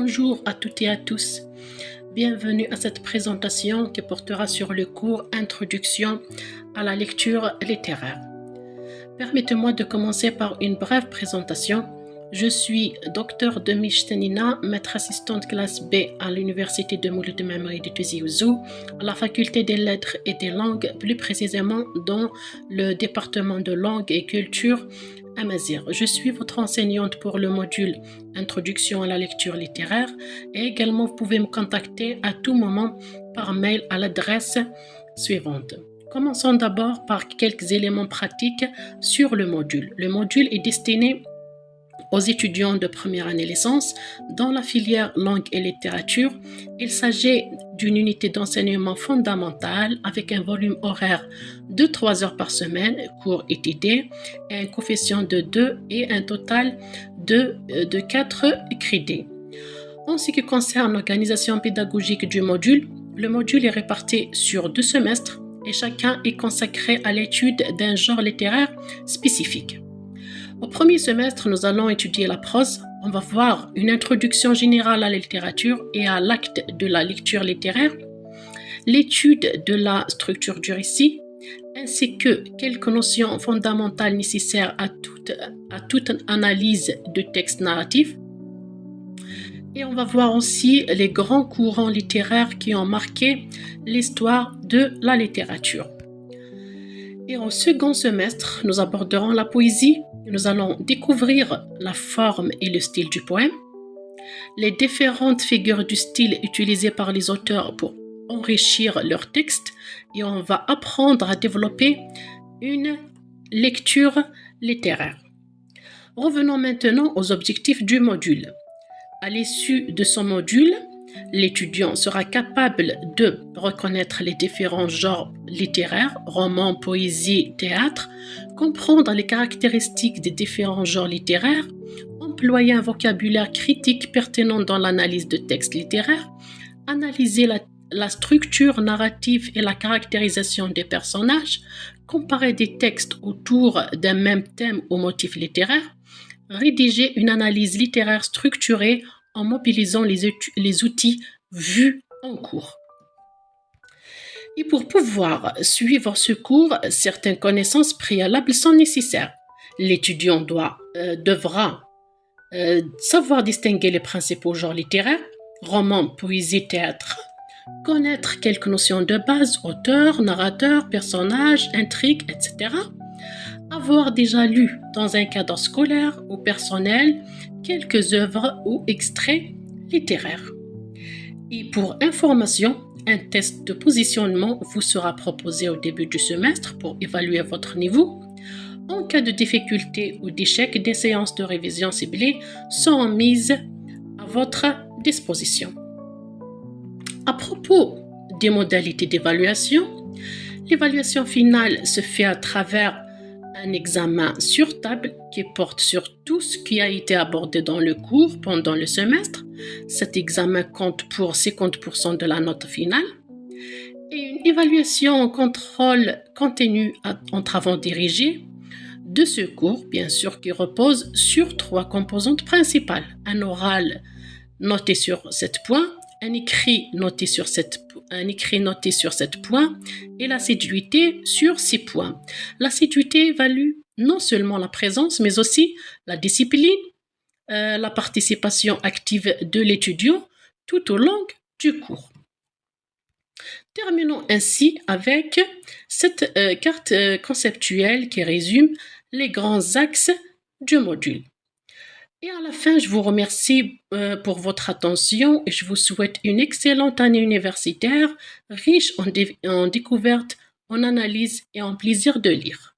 Bonjour à toutes et à tous. Bienvenue à cette présentation qui portera sur le cours Introduction à la lecture littéraire. Permettez-moi de commencer par une brève présentation. Je suis Dr Demish Stenina, maître assistante classe B à l'Université de Mouloud Mammary de Tizi Ouzou, à la faculté des lettres et des langues, plus précisément dans le département de langue et culture Amazigh. Je suis votre enseignante pour le module Introduction à la lecture littéraire et également vous pouvez me contacter à tout moment par mail à l'adresse suivante. Commençons d'abord par quelques éléments pratiques sur le module. Le module est destiné aux étudiants de première année licence dans la filière langue et littérature. Il s'agit d'une unité d'enseignement fondamentale avec un volume horaire de 3 heures par semaine, cours et idées, et un coefficient de 2 et un total de 4 crédits. En ce qui concerne l'organisation pédagogique du module, le module est réparti sur 2 semestres et chacun est consacré à l'étude d'un genre littéraire spécifique. Au premier semestre, nous allons étudier la prose. On va voir une introduction générale à la littérature et à l'acte de la lecture littéraire, l'étude de la structure du récit, ainsi que quelques notions fondamentales nécessaires à toute analyse de texte narratif. Et on va voir aussi les grands courants littéraires qui ont marqué l'histoire de la littérature. Et au second semestre, nous aborderons la poésie. Nous allons découvrir la forme et le style du poème, les différentes figures du style utilisées par les auteurs pour enrichir leur texte, et on va apprendre à développer une lecture littéraire. Revenons maintenant aux objectifs du module. À l'issue de son module, l'étudiant sera capable de reconnaître les différents genres littéraires, romans, poésie, théâtre, comprendre les caractéristiques des différents genres littéraires, employer un vocabulaire critique pertinent dans l'analyse de textes littéraires, analyser la structure narrative et la caractérisation des personnages, comparer des textes autour d'un même thème ou motif littéraire, rédiger une analyse littéraire structurée en mobilisant les outils vus en cours. Et pour pouvoir suivre ce cours, certaines connaissances préalables sont nécessaires. L'étudiant devra savoir distinguer les principaux genres littéraires, romans, poésie, théâtre, connaître quelques notions de base, auteur, narrateur, personnage, intrigue, etc., avoir déjà lu dans un cadre scolaire ou personnel quelques œuvres ou extraits littéraires. Et pour information, un test de positionnement vous sera proposé au début du semestre pour évaluer votre niveau. En cas de difficulté ou d'échec, des séances de révision ciblées sont mises à votre disposition. À propos des modalités d'évaluation, l'évaluation finale se fait à travers un examen sur table qui porte sur tout ce qui a été abordé dans le cours pendant le semestre. Cet examen compte pour 50% de la note finale. Et une évaluation en contrôle continu en travaux dirigés de ce cours, bien sûr, qui repose sur 3 composantes principales. Un oral noté sur 7 points, un écrit noté sur 7 points et l'assiduité sur 6 points. L'assiduité évalue non seulement la présence, mais aussi la discipline, la participation active de l'étudiant tout au long du cours. Terminons ainsi avec cette carte conceptuelle qui résume les grands axes du module. Et à la fin, je vous remercie pour votre attention et je vous souhaite une excellente année universitaire, riche en découvertes, en analyses et en plaisir de lire.